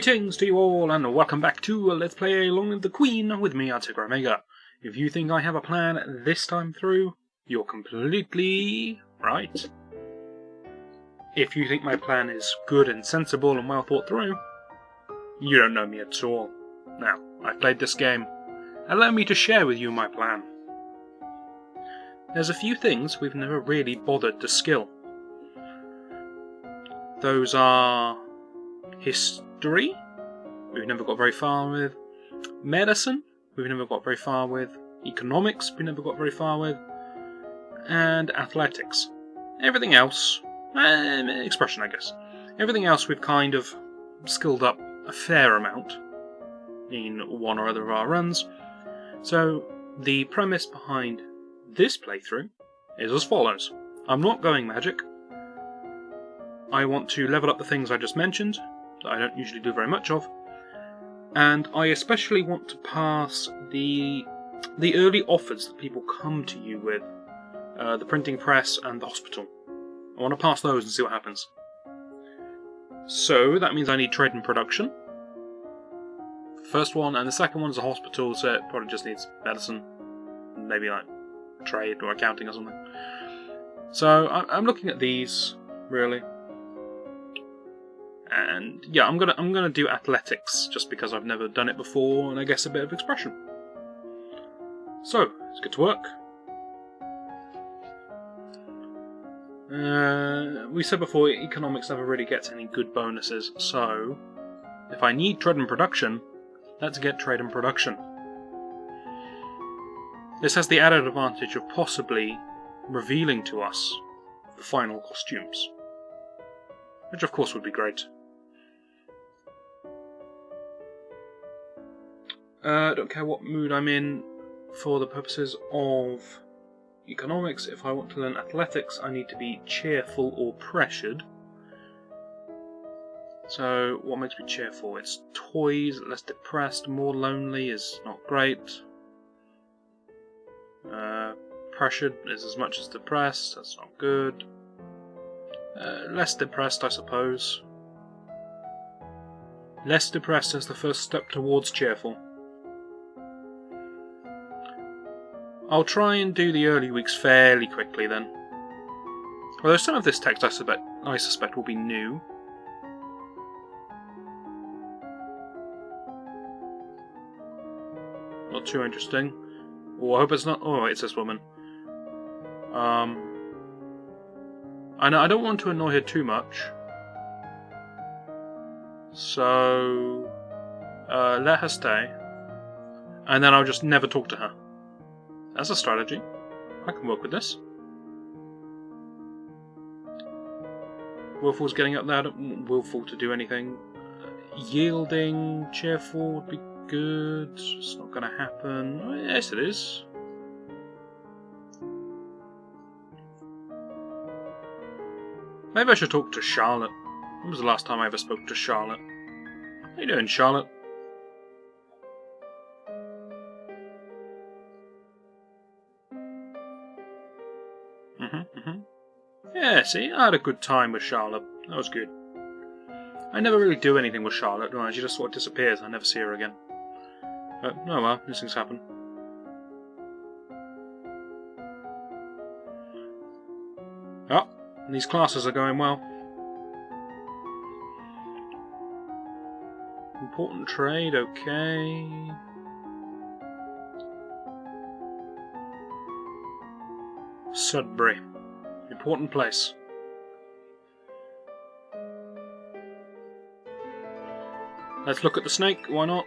Greetings to you all, and welcome back to Let's Play Along with the Queen with me, Artigra Omega. If you think I have a plan this time through, you're completely right. If you think my plan is good and sensible and well thought through, you don't know me at all. Now, I've played this game. Allow me to share with you my plan. There's a few things we've never really bothered to skill. Those are history, we've never got very far with. Medicine, we've never got very far with. Economics, we never got very far with. And athletics. Everything else, expression I guess. Everything else we've kind of skilled up a fair amount in one or other of our runs. So the premise behind this playthrough is as follows. I'm not going magic. I want to level up the things I just mentioned, that I don't usually do very much of, and I especially want to pass the early offers that people come to you with, the printing press and the hospital. I want to pass those and see what happens. So that means I need trade and production. The first one, and the second one is a hospital, so it probably just needs medicine, maybe like trade or accounting or something. So I'm looking at these, really. And yeah, I'm gonna do athletics just because I've never done it before, and I guess a bit of expression. So let's get to work. We said before, economics never really gets any good bonuses, so if I need trade and production, let's get trade and production. This has the added advantage of possibly revealing to us the final costumes, which of course would be great. I don't care what mood I'm in for the purposes of economics. If I want to learn athletics, I need to be cheerful or pressured. So, what makes me cheerful? It's toys, less depressed, more lonely is not great. Pressured is as much as depressed, that's not good. Less depressed, I suppose. Less depressed is the first step towards cheerful. I'll try and do the early weeks fairly quickly then. Although some of this text I suspect will be new. Not too interesting. Oh, I hope it's not. Oh, it's this woman. I know I don't want to annoy her too much. So let her stay. And then I'll just never talk to her. That's a strategy. I can work with this. Willful's getting up there. I don't want Willful to do anything. Yielding, cheerful would be good. It's not going to happen. Oh, yes, it is. Maybe I should talk to Charlotte. When was the last time I ever spoke to Charlotte? How you doing, Charlotte? Yeah, see, I had a good time with Charlotte. That was good. I never really do anything with Charlotte, do I? She just sort of disappears. I never see her again. But, oh well, these things happen. Oh, these classes are going well. Important trade, okay. Sudbury. Important place. Let's look at the snake, why not?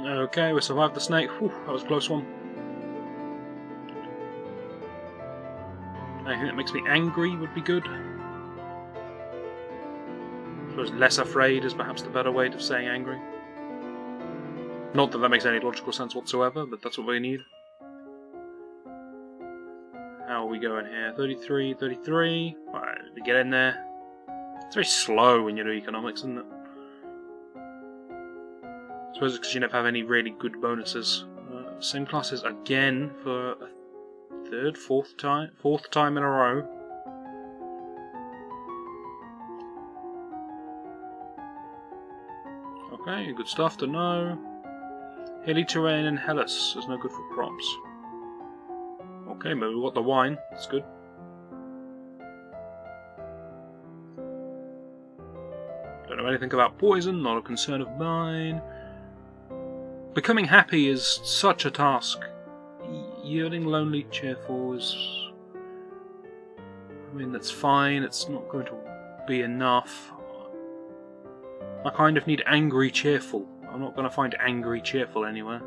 Okay, we survived the snake. Whew, that was a close one. Anything that makes me angry would be good. I suppose less afraid is perhaps the better way of saying angry. Not that that makes any logical sense whatsoever, but that's what we need. How are we going here? 33, 33. Alright, we get in there. It's very slow when you do economics, isn't it? I suppose it's because you never have any really good bonuses. Same classes again for a fourth time in a row. Okay, good stuff to know. Hilly terrain in Hellas is no good for crops. Okay, but we've got the wine. That's good. Don't know anything about poison, not a concern of mine. Becoming happy is such a task. Yielding lonely, cheerful is... I mean, that's fine. It's not going to be enough. I kind of need angry, cheerful. I'm not going to find angry, cheerful anywhere.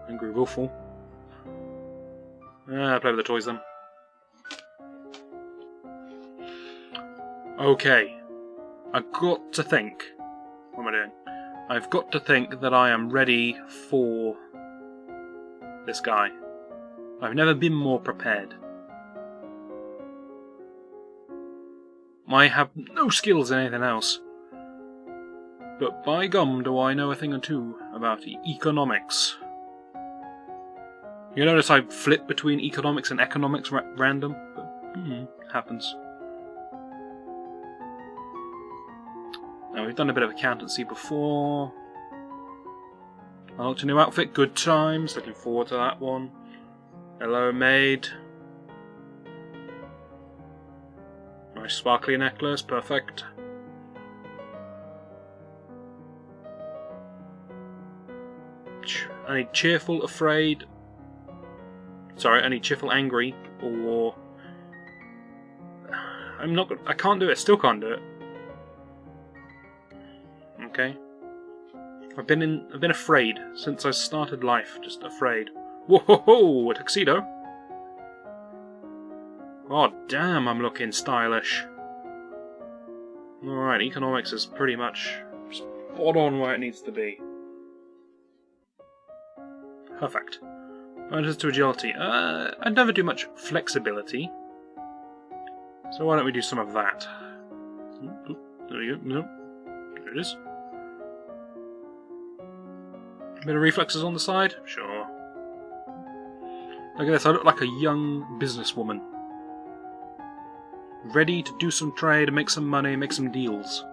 Angry, willful. Play with the toys then. Okay. I've got to think. What am I doing? I've got to think that I am ready for this guy. I've never been more prepared. I have no skills in anything else. But by gum do I know a thing or two about economics. You notice I flip between economics and economics random? But, happens. Now, we've done a bit of accountancy before. Unlocked a new outfit, good times, looking forward to that one. Hello, maid. Nice sparkly necklace, perfect. I need cheerful, afraid. Sorry, I need cheerful, angry, or... I can't do it, still can't do it. Okay. I've been afraid since I started life, just afraid. Whoa, a tuxedo? God damn, I'm looking stylish. Alright, economics is pretty much spot on where it needs to be. Perfect. Bonuses to agility. I'd never do much flexibility. So why don't we do some of that? There we go. Nope. There it is. A bit of reflexes on the side? Sure. Look at this, I look like a young businesswoman. Ready to do some trade, make some money, make some deals.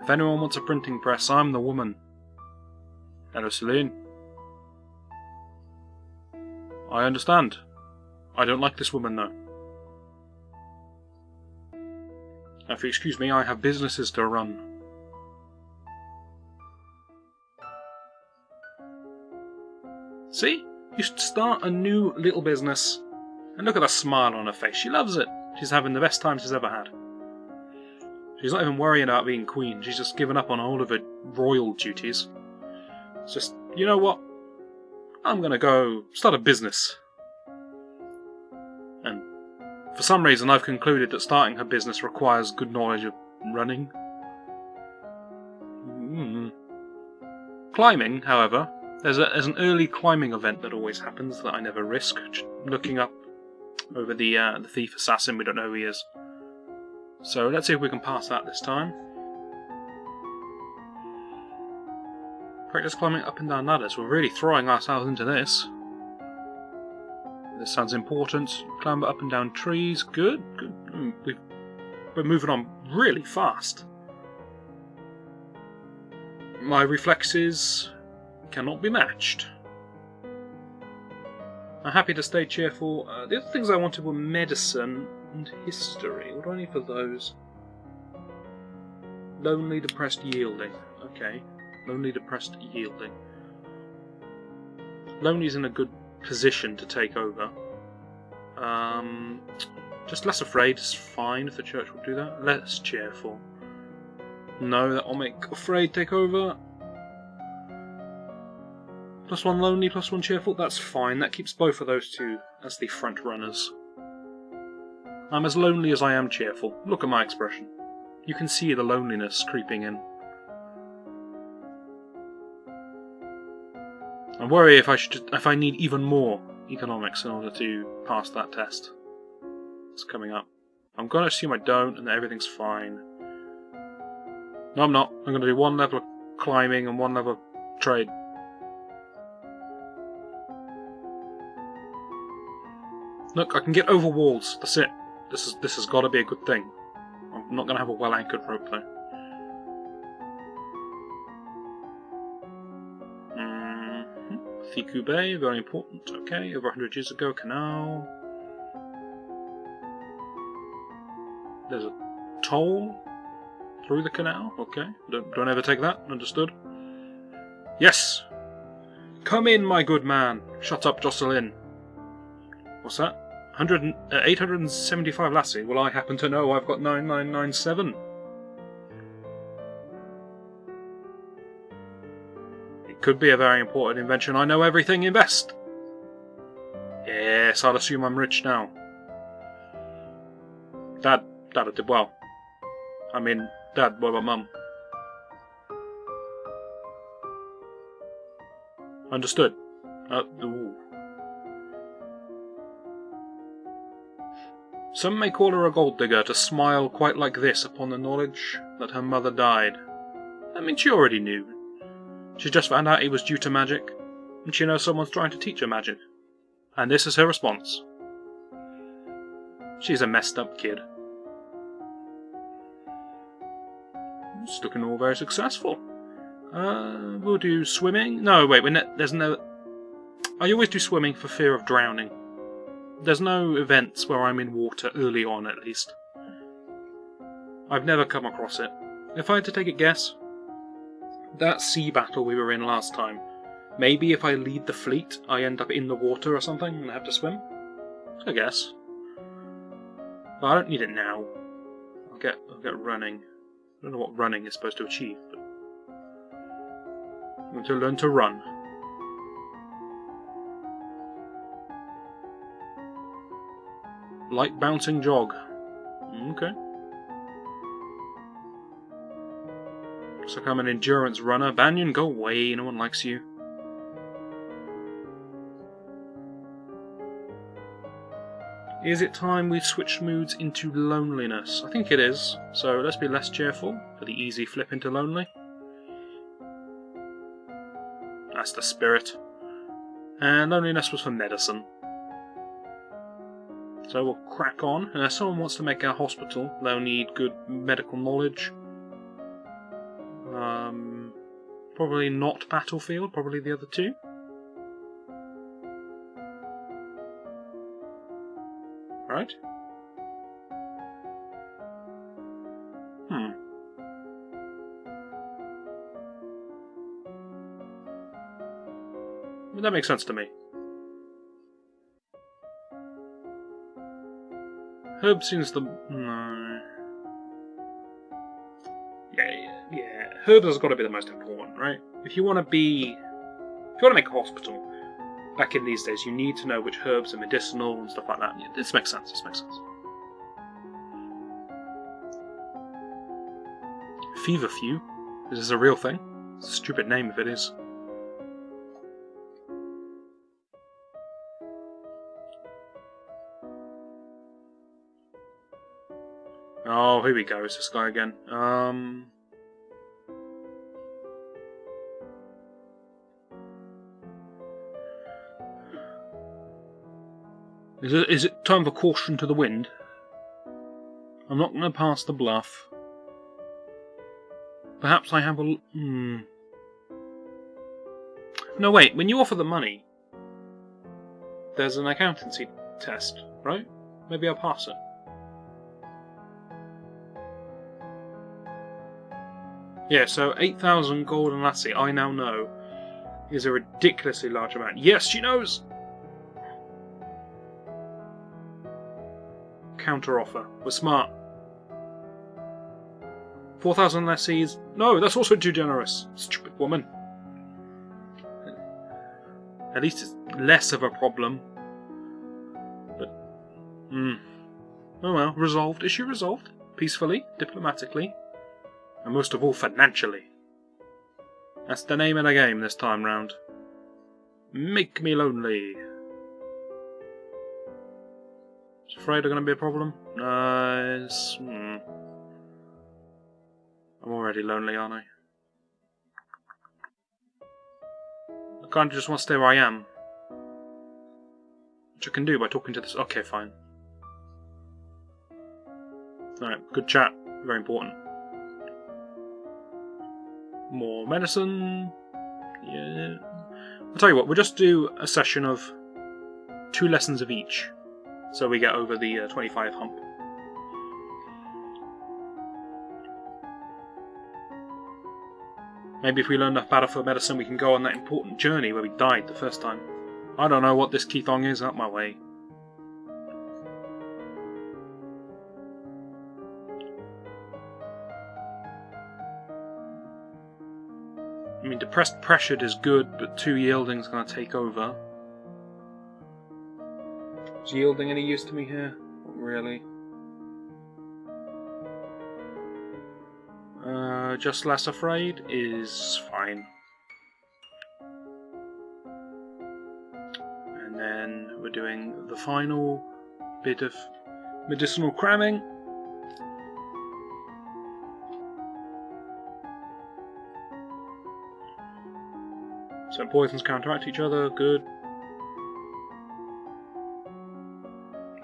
If anyone wants a printing press, I'm the woman. Hello, Celine. I understand. I don't like this woman, though. If you excuse me, I have businesses to run. See? You should start a new little business. And look at the smile on her face. She loves it. She's having the best time she's ever had. She's not even worrying about being queen. She's just given up on all of her royal duties. It's just, you know what? I'm going to go start a business. And for some reason I've concluded that starting her business requires good knowledge of running. Climbing, however, there's an early climbing event that always happens that I never risk. Looking up over the thief assassin, we don't know who he is. So let's see if we can pass that this time. Practice climbing up and down ladders. We're really throwing ourselves into this. This sounds important. Climb up and down trees. Good. We're moving on really fast. My reflexes cannot be matched. I'm happy to stay cheerful. The other things I wanted were medicine and history. What do I need for those? Lonely, depressed, yielding. Okay. Lonely, depressed, yielding. Lonely's in a good position to take over. Just less afraid is fine if the church will do that. Less cheerful. No, that will make afraid take over. +1 lonely, +1 cheerful, that's fine. That keeps both of those two as the front runners. I'm as lonely as I am cheerful. Look at my expression. You can see the loneliness creeping in. I worry if I need even more economics in order to pass that test. It's coming up. I'm going to assume I don't and that everything's fine. No, I'm not. I'm going to do 1 level of climbing and 1 level of trade. Look, I can get over walls. That's it. This has got to be a good thing. I'm I'm not going to have a well-anchored rope, though. Thiku Bay, very important. Okay, over 100 years ago, canal. There's a toll through the canal. Okay, don't ever take that. Understood. Yes! Come in, my good man. Shut up, Jocelyn. What's that? 875 lassie. Well, I happen to know I've got 9997. It could be a very important invention. I know everything. Invest. Yes, I'll assume I'm rich now. Dad, I did well. I mean, Dad, what about Mum? Understood. Ooh. Some may call her a gold digger to smile quite like this upon the knowledge that her mother died. I mean, she already knew. She just found out it was due to magic, and she knows someone's trying to teach her magic. And this is her response. She's a messed up kid. It's looking all very successful. We'll do swimming. No, wait, there's no... I always do swimming for fear of drowning. There's no events where I'm in water early on, at least. I've never come across it. If I had to take a guess, that sea battle we were in last time, maybe if I lead the fleet, I end up in the water or something and have to swim? I guess. But I don't need it now. I'll get running. I don't know what running is supposed to achieve, but I'm going to learn to run. Light bouncing jog. Okay. Looks like I'm an endurance runner. Banyan, go away. No one likes you. Is it time we switched moods into loneliness? I think it is. So let's be less cheerful for the easy flip into lonely. That's the spirit. And loneliness was for medicine. So we'll crack on. And if someone wants to make our hospital, they'll need good medical knowledge. Probably not battlefield, probably the other two. Right? That makes sense to me. Herb seems the... No. Yeah. Herb has got to be the most important, right? If you want to make a hospital, back in these days, you need to know which herbs are medicinal and stuff like that. Yeah, this makes sense. Feverfew? Is this a real thing? It's a stupid name if it is. Oh, here we go. It's this guy again. Is it time for caution to the wind? I'm not going to pass the bluff. Perhaps I have a... No, wait. When you offer the money, there's an accountancy test, right? Maybe I'll pass it. Yeah, so 8,000 gold and lassie, I now know, is a ridiculously large amount. Yes, she knows! Counter offer. We're smart. 4,000 lassies. No, that's also too generous. Stupid woman. At least it's less of a problem. But, oh well, resolved. Issue resolved. Peacefully, diplomatically. And most of all, financially. That's the name of the game this time round. Make me lonely. Is afraid are going to be a problem? Nice. I'm already lonely, aren't I? I kind of just want to stay where I am. Which I can do by talking to this... Okay, fine. Alright, good chat. Very important. More medicine. Yeah. I'll tell you what, we'll just do a session of 2 lessons of each, so we get over the 25 hump. Maybe if we learn enough battle for medicine, we can go on that important journey where we died the first time. I don't know what this Keithong is, out my way. I mean, depressed pressured is good, but 2 yielding is going to take over. Is yielding any use to me here? Not really. Just less afraid is fine. And then we're doing the final bit of medicinal cramming. So poisons counteract each other, good.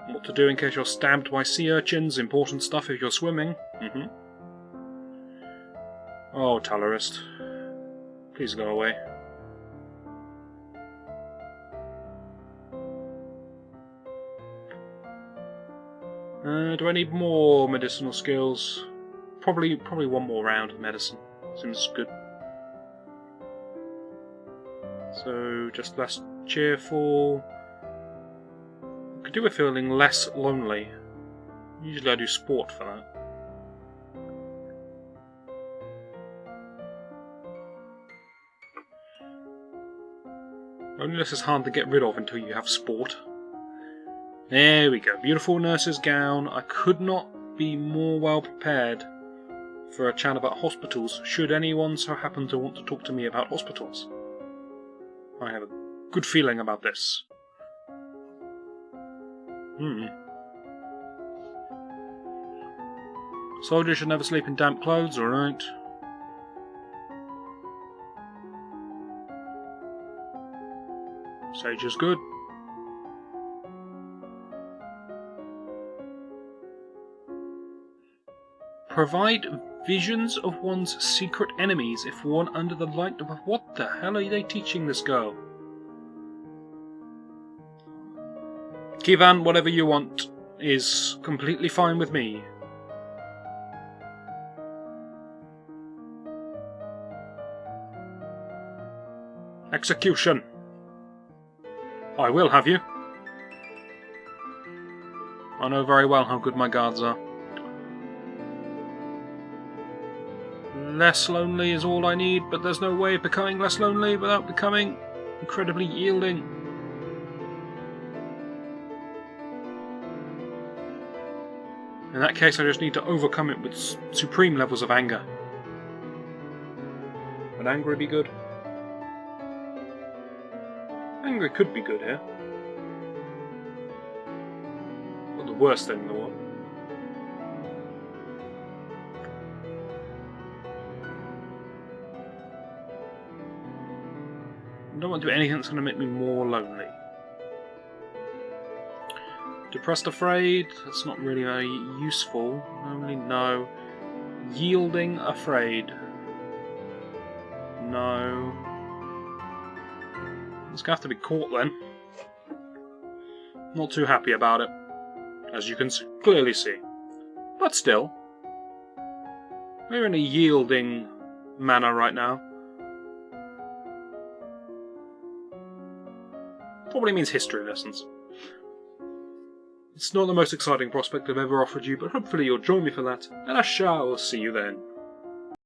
What to do in case you're stabbed by sea urchins, important stuff if you're swimming. Oh, Talarist. Please go away. Do I need more medicinal skills? Probably one more round of medicine. Seems good. So, just less cheerful. I could do with feeling less lonely. Usually I do sport for that. Loneliness is hard to get rid of until you have sport. There we go. Beautiful nurse's gown. I could not be more well prepared for a chat about hospitals, should anyone so happen to want to talk to me about hospitals. I have a good feeling about this. Soldiers should never sleep in damp clothes, alright. Sage is good. Provide visions of one's secret enemies if worn under the light of... What the hell are they teaching this girl? Kivan, whatever you want is completely fine with me. Execution. I will have you. I know very well how good my guards are. Less lonely is all I need, but there's no way of becoming less lonely without becoming incredibly yielding. In that case, I just need to overcome it with supreme levels of anger. Would anger be good? Anger could be good here. Not the worst thing in the world. I don't want to do anything that's going to make me more lonely. Depressed afraid, that's not really very useful. Only no. Yielding afraid. No. It's going to have to be caught then. Not too happy about it, as you can clearly see. But still, we're in a yielding manner right now. Probably means history lessons. It's not the most exciting prospect I've ever offered you, but hopefully you'll join me for that, and I shall see you then.